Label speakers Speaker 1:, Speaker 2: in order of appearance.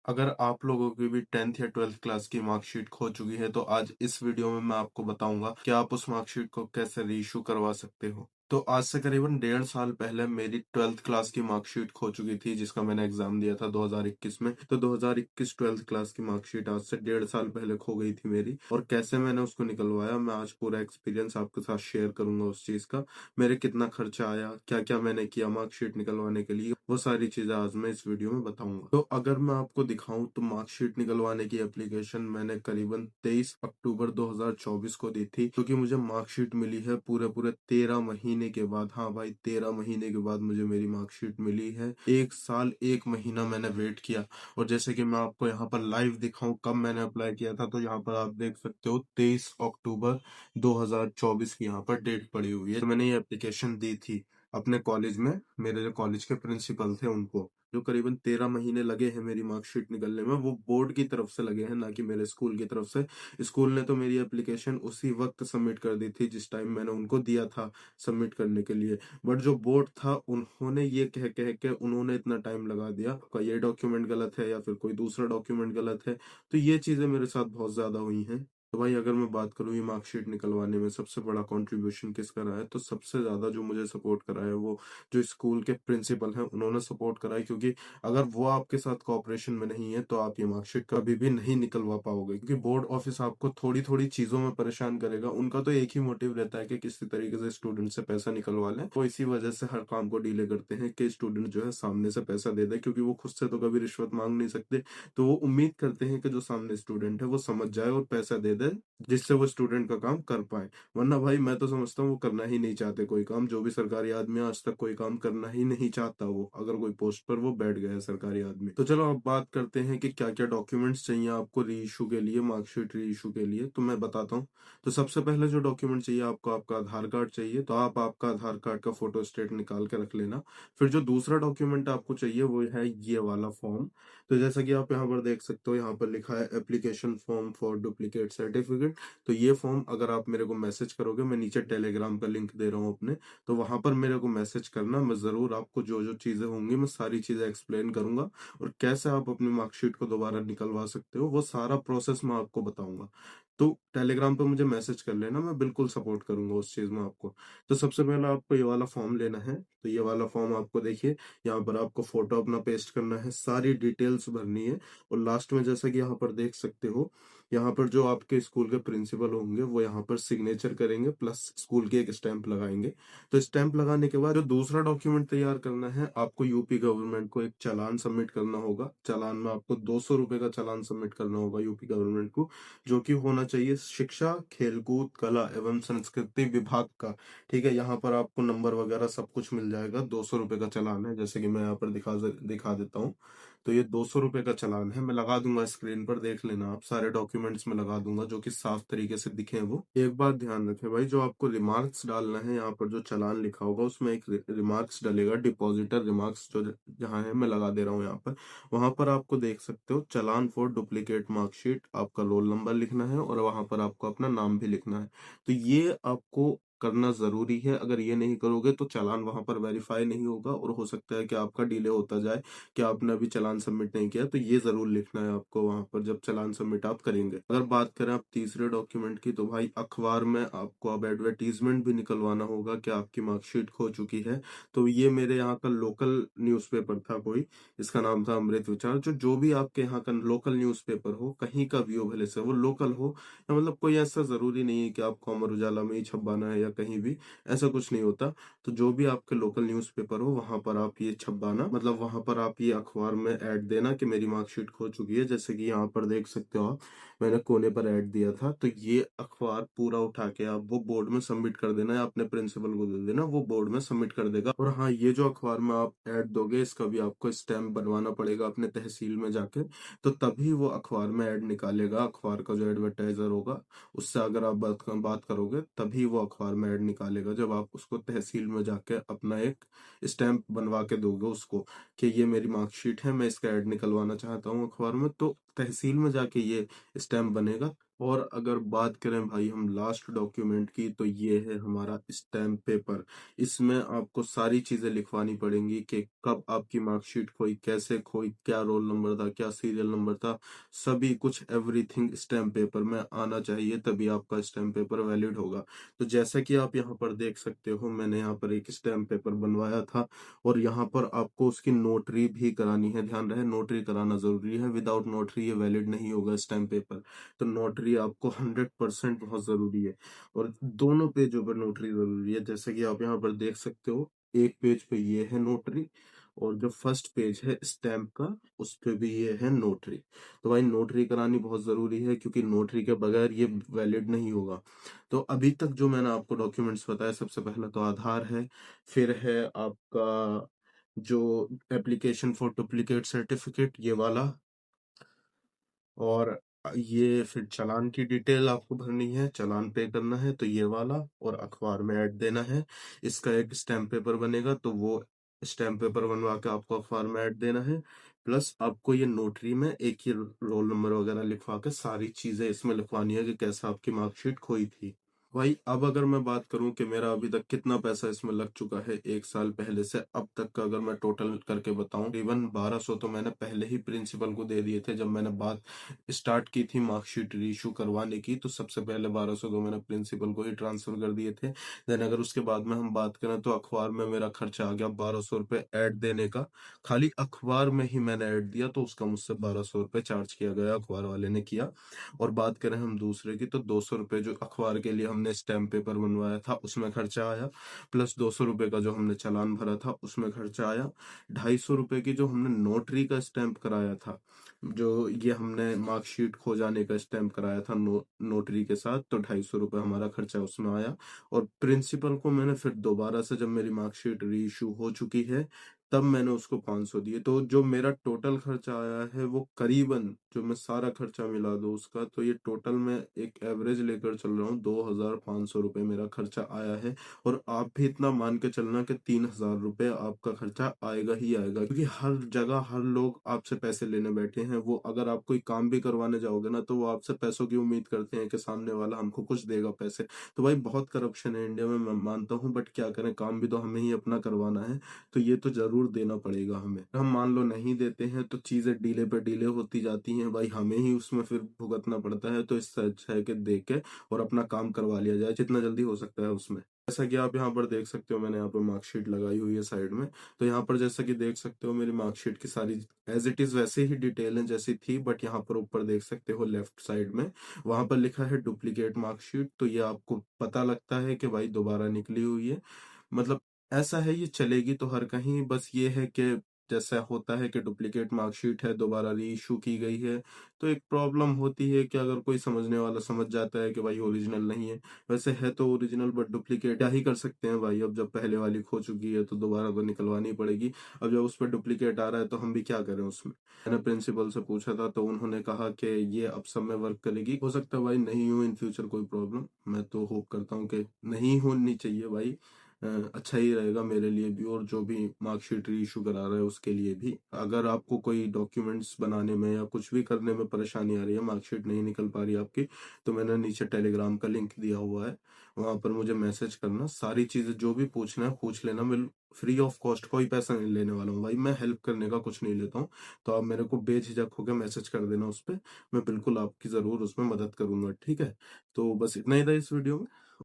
Speaker 1: अगर आप लोगों की भी 10th या 12th क्लास की मार्कशीट खो चुकी है तो आज इस वीडियो में मैं आपको बताऊंगा कि आप उस मार्कशीट को कैसे रीइश्यू करवा सकते हो। तो आज से करीबन 1.5 साल पहले मेरी 12th क्लास की मार्कशीट खो चुकी थी, जिसका मैंने एग्जाम दिया था 2021 में। तो 2021 12th क्लास की मार्कशीट आज से 1.5 साल पहले खो गई थी मेरी, और कैसे मैंने उसको निकलवाया मैं आज पूरा एक्सपीरियंस आपके साथ शेयर करूंगा उस चीज का। मेरे कितना खर्चा आया, क्या क्या मैंने किया मार्कशीट निकलवाने के लिए, वो सारी चीजें आज मैं इस वीडियो में बताऊंगा। तो अगर मैं आपको दिखाऊं तो मार्कशीट निकलवाने की एप्लीकेशन मैंने करीबन 23 अक्टूबर 2024 को दी थी, क्योंकि मुझे मार्कशीट मिली है पूरे पूरे 13 महीने के बाद। हाँ भाई, 13 महीने के बाद मुझे मेरी मार्कशीट मिली है। 1 साल 1 महीना मैंने वेट किया। और जैसे कि मैं आपको यहाँ पर लाइव दिखाऊं कब मैंने अप्लाई किया था, तो यहाँ पर आप देख सकते हो 23 अक्टूबर 2024 की यहाँ पर डेट पड़ी हुई है। तो मैंने ये एप्लीकेशन दी थी अपने कॉलेज में, मेरे जो कॉलेज के प्रिंसिपल थे उनको। जो करीबन 13 महीने लगे हैं मेरी मार्कशीट निकलने में, वो बोर्ड की तरफ से लगे हैं, ना कि मेरे स्कूल की तरफ से। स्कूल ने तो मेरी एप्लीकेशन उसी वक्त सबमिट कर दी थी जिस टाइम मैंने उनको दिया था सबमिट करने के लिए। बट जो बोर्ड था उन्होंने ये कह कह के उन्होंने इतना टाइम लगा दिया, आपका ये डॉक्यूमेंट गलत है या फिर कोई दूसरा डॉक्यूमेंट गलत है। तो ये चीजें मेरे साथ बहुत ज्यादा हुई हैं। तो भाई अगर मैं बात करूँ ये मार्कशीट निकलवाने में सबसे बड़ा कंट्रीब्यूशन किसका रहा है, तो सबसे ज्यादा जो मुझे सपोर्ट करा है वो जो स्कूल के प्रिंसिपल हैं उन्होंने सपोर्ट करा है। क्योंकि अगर वो आपके साथ कोऑपरेशन में नहीं है तो आप ये मार्कशीट कभी भी नहीं निकलवा पाओगे, क्योंकि बोर्ड ऑफिस आपको थोड़ी थोड़ी चीजों में परेशान करेगा। उनका तो एक ही मोटिव रहता है कि किसी तरीके से स्टूडेंट से पैसा निकलवा लें। वो इसी वजह से हर काम को डिले करते हैं कि स्टूडेंट जो है सामने से पैसा दे दे, क्योंकि वो खुद से तो कभी रिश्वत मांग नहीं सकते। तो वो उम्मीद करते हैं कि जो सामने स्टूडेंट है वो समझ जाए और पैसा दे दे, जिससे वो स्टूडेंट का काम कर पाए। वरना भाई मैं तो समझता हूँ वो करना ही नहीं चाहते कोई काम। जो भी सरकारी आदमी आज तक कोई काम करना ही नहीं चाहता, वो अगर कोई पोस्ट पर वो बैठ गया है सरकारी आदमी। तो चलो अब बात करते हैं कि क्या क्या डॉक्यूमेंट्स चाहिए आपको री इशू के लिए, मार्कशीट री इशू के लिए। तो मैं बताता हूँ। तो सबसे पहले जो डॉक्यूमेंट चाहिए आपको, आपका आधार कार्ड चाहिए। तो आप आपका आधार कार्ड का फोटो स्टेट निकाल के रख लेना। फिर जो दूसरा डॉक्यूमेंट आपको चाहिए वो है ये वाला फॉर्म। तो जैसा कि आप यहाँ पर देख सकते हो, यहाँ पर लिखा है application form for duplicate certificate. तो ये फॉर्म अगर आप मेरे को मैसेज करोगे, मैं नीचे टेलीग्राम का लिंक दे रहा हूँ अपने, तो वहां पर मेरे को मैसेज करना। मैं जरूर आपको जो जो चीजें होंगी मैं सारी चीजें एक्सप्लेन करूंगा, और कैसे आप अपनी मार्कशीट को दोबारा निकलवा सकते हो वो सारा प्रोसेस मैं आपको बताऊंगा। तो टेलीग्राम पे मुझे मैसेज कर लेना, मैं बिल्कुल सपोर्ट करूंगा उस चीज में आपको। तो सबसे पहले आपको ये वाला फॉर्म लेना है। तो ये वाला फॉर्म आपको देखिए, यहाँ पर आपको फोटो अपना पेस्ट करना है, सारी डिटेल्स भरनी है। और लास्ट में जैसा कि यहाँ पर देख सकते हो, यहाँ पर जो आपके स्कूल के प्रिंसिपल होंगे वो यहाँ पर सिग्नेचर करेंगे, प्लस स्कूल की एक स्टैंप लगाएंगे। तो स्टैंप लगाने के बाद जो दूसरा डॉक्यूमेंट तैयार करना है, आपको यूपी गवर्नमेंट को एक चालान सबमिट करना होगा। चालान में आपको 200 रुपए का चालान सबमिट करना होगा यूपी गवर्नमेंट को, जो कि होना चाहिए शिक्षा खेलकूद कला एवं संस्कृति विभाग का। ठीक है, यहाँ पर आपको नंबर वगैरह सब कुछ मिल जाएगा। 200 रुपए का चालान है, जैसे कि मैं यहाँ पर दिखा देता हूँ। तो ये 200 रुपए का चालान है, मैं लगा दूंगा स्क्रीन पर, देख लेना आप। सारे डॉक्यूमेंट्स में लगा दूंगा जो कि साफ तरीके से दिखे वो। एक बात ध्यान रखें भाई, जो आपको रिमार्क्स डालना है, यहाँ पर जो चालान लिखा होगा उसमें एक रिमार्क्स डलेगा, डिपॉजिटर रिमार्क्स, जो जहाँ है मैं लगा दे रहा हूँ यहाँ पर। वहां पर आपको देख सकते हो चालान फॉर डुप्लीकेट मार्कशीट, आपका रोल नंबर लिखना है और वहां पर आपको अपना नाम भी लिखना है। तो ये आपको करना जरूरी है। अगर ये नहीं करोगे तो चालान वहां पर वेरीफाई नहीं होगा, और हो सकता है कि आपका डिले होता जाए कि आपने अभी चालान सबमिट नहीं किया। तो ये जरूर लिखना है आपको वहां पर जब चालान सबमिट आप करेंगे। अगर बात करें आप तीसरे डॉक्यूमेंट की, तो भाई अखबार में आपको अब एडवर्टीजमेंट भी निकलवाना होगा कि आपकी मार्कशीट खो चुकी है। तो ये मेरे यहाँ का लोकल न्यूज़पेपर था कोई, इसका नाम था अमृत विचार। जो भी आपके यहाँ का लोकल न्यूज़पेपर हो, कहीं का भी हो, भले से वो लोकल हो, या मतलब कोई ऐसा जरूरी नहीं है कि आपको अमर उजाला में ही छपवाना है या कहीं भी, ऐसा कुछ नहीं होता। तो जो भी आपके लोकल न्यूज़पेपर हो वहां पर आप ये छपवाना, मतलब वहां पर आप ये अखबार में ऐड देना कि मेरी मार्कशीट खो चुकी है। जैसे कि यहाँ पर देख सकते हो आप, मैंने कोने पर ऐड दिया था। तो ये अखबार पूरा उठा के आप वो बोर्ड में सबमिट कर देना, या अपने प्रिंसिपल को दे देना, वो बोर्ड में सबमिट कर देगा। और हाँ, ये जो अखबार में आप ऐड दोगे इसका भी आपको स्टैम्प बनवाना पड़ेगा अपने तहसील में जाके। तो तभी वो अखबार में ऐड निकालेगा, अखबार का जो एडवर्टाइजर होगा उससे अगर आप बात करोगे तभी वो अखबार में ऐड निकालेगा, जब आप उसको तहसील में जाके अपना एक स्टैंप बनवा के दोगे उसको कि ये मेरी मार्कशीट है, मैं इसका ऐड निकलवाना चाहता हूँ अखबार में। तो तहसील में जाके ये स्टैंप बनेगा, और अगर बात करें भाई हम लास्ट डॉक्यूमेंट की, तो ये है हमारा स्टैम्प पेपर। इसमें आपको सारी चीजें लिखवानी पड़ेंगी कि कब आपकी मार्कशीट खोई, कैसे खोई, क्या रोल नंबर था, क्या सीरियल नंबर था, सभी कुछ एवरीथिंग स्टैम्प पेपर में आना चाहिए, तभी आपका स्टैम्प पेपर वैलिड होगा। तो जैसा कि आप यहाँ पर देख सकते हो, मैंने यहाँ पर एक स्टैम्प पेपर बनवाया था, और यहाँ पर आपको उसकी नोटरी भी करानी है। ध्यान रहे, नोटरी कराना जरूरी है, विदाउट नोटरी ये वैलिड नहीं होगा स्टैम्प पेपर। तो नोटरी आपको 100% बहुत जरूरी है, और दोनों पेजों पर नोटरी जरूरी है। जैसे कि आप यहाँ पर देख सकते हो, एक पेज पे ये है नोटरी, और जो फर्स्ट पेज है स्टैम्प का, उस पे भी ये है नोटरी। तो भाई नोटरी करानी बहुत जरूरी है, क्योंकि नोटरी के बगैर ये वैलिड नहीं होगा। तो अभी तक जो मैंने आपको डॉक्यूमेंट्स बताया, सबसे पहला तो आधार है, फिर है आपका जो एप्लीकेशन फॉर डुप्लीकेट सर्टिफिकेट, ये वाला, और ये फिर चालान की डिटेल आपको भरनी है, चालान पे करना है तो ये वाला, और अखबार में ऐड देना है। इसका एक स्टैम्प पेपर बनेगा, तो वो स्टैम्प पेपर बनवा के आपको अखबार में ऐड देना है। प्लस आपको ये नोटरी में एक ही रोल नंबर वगैरह लिखवा के सारी चीजें इसमें लिखवानी है कि कैसा आपकी मार्कशीट खोई थी। भाई अब अगर मैं बात करूं कि मेरा अभी तक कितना पैसा इसमें लग चुका है, एक साल पहले से अब तक का अगर मैं टोटल करके बताऊं, इवन 1200 तो मैंने पहले ही प्रिंसिपल को दे दिए थे। जब मैंने बात स्टार्ट की थी मार्कशीट रीइशू करवाने की, तो सबसे पहले 1200 तो मैंने प्रिंसिपल को ही ट्रांसफर कर दिए थे। देन अगर उसके बाद में हम बात करें, तो अखबार में मेरा खर्चा आ गया 1200 रुपये ऐड देने का। खाली अखबार में ही मैंने ऐड दिया, तो उसका मुझसे 1200 रुपये चार्ज किया गया, अखबार वाले ने किया। और बात करें हम दूसरे की, तो 200 रुपये जो अखबार के लिए हमने स्टैम्प पेपर बनवाया था उसमें खर्चा आया, प्लस 200 रुपये का जो हमने चालान भरा था उसमें खर्चा आया। 250 रुपये की जो हमने नोटरी का स्टैम्प कराया था, जो ये हमने मार्कशीट खो जाने का स्टैम्प कराया था नोटरी के साथ, तो 250 रुपये हमारा खर्चा उसमें आया। और प्रिंसिपल को मैंने फिर दोबारा से, जब मेरी मार्कशीट री इशू हो चुकी है, तब मैंने उसको 500 दिए। तो जो मेरा टोटल खर्चा आया है, वो करीबन, जो मैं सारा खर्चा मिला दूं उसका, तो ये टोटल मैं एक एवरेज लेकर चल रहा हूँ, 2500 रुपये मेरा खर्चा आया है। और आप भी इतना मान के चलना कि 3000 रुपये आपका खर्चा आएगा ही आएगा, क्योंकि हर जगह हर लोग आपसे पैसे लेने बैठे हैं। वो अगर आप कोई काम भी करवाने जाओगे ना, तो वो आपसे पैसों की उम्मीद करते हैं कि सामने वाला हमको कुछ देगा पैसे। तो भाई बहुत करप्शन है इंडिया में, मैं मानता हूँ, बट क्या करें, काम भी तो हमें ही अपना करवाना है, तो ये तो जरूर देना पड़ेगा हमें। हम मान लो नहीं देते हैं, तो चीजें डीले पे डीले होती जाती हैं भाई, हमें ही उसमें फिर भुगतना पड़ता है। तो इससे अच्छा है कि दे के और अपना काम करवा लिया जाए जितना जल्दी हो सकता है उसमें। जैसा कि आप यहाँ पर देख सकते हो, मैंने यहाँ पर मार्कशीट लगाई हुई है साइड में। तो यहाँ पर जैसा कि देख सकते हो, मेरी मार्कशीट की सारी एज इट इज वैसे ही डिटेल है जैसी थी, बट यहाँ पर ऊपर देख सकते हो लेफ्ट साइड में, वहां पर लिखा है डुप्लीकेट मार्कशीट। तो ये आपको पता लगता है कि भाई दोबारा निकली हुई है। मतलब ऐसा है, ये चलेगी तो हर कहीं, बस ये है कि जैसा होता है कि डुप्लीकेट मार्कशीट है, दोबारा री इशू की गई है, तो एक प्रॉब्लम होती है कि अगर कोई समझने वाला समझ जाता है कि भाई ओरिजिनल नहीं है। वैसे है तो ओरिजिनल, बट डुप्लीकेट क्या ही कर सकते हैं भाई। अब जब पहले वाली खो चुकी है, तो दोबारा तो निकलवानी पड़ेगी। अब जब उस पर डुप्लीकेट आ रहा है, तो हम भी क्या करें उसमें। मैंने प्रिंसिपल से पूछा था, तो उन्होंने कहा कि ये अब सब में वर्क करेगी। हो सकता है भाई नहीं हो इन फ्यूचर कोई प्रॉब्लम, मैं तो होप करता हूँ कि नहीं होनी चाहिए भाई। अच्छा ही रहेगा मेरे लिए भी, और जो भी मार्कशीट री इशू करा रहा है उसके लिए भी। अगर आपको कोई डॉक्यूमेंट्स बनाने में या कुछ भी करने में परेशानी आ रही है, मार्कशीट नहीं निकल पा रही है आपकी, तो मैंने नीचे टेलीग्राम का लिंक दिया हुआ है, वहां पर मुझे मैसेज करना, सारी चीजें जो भी पूछना है पूछ लेना। मैं फ्री ऑफ कॉस्ट कोई पैसा नहीं लेने वाला हूँ भाई, मैं हेल्प करने का कुछ नहीं लेता हूँ। तो आप मेरे को बेझिझक होकर मैसेज कर देना उस पर, मैं बिल्कुल आपकी जरूर उसमें मदद करूंगा, ठीक है। तो बस इतना ही था इस वीडियो में।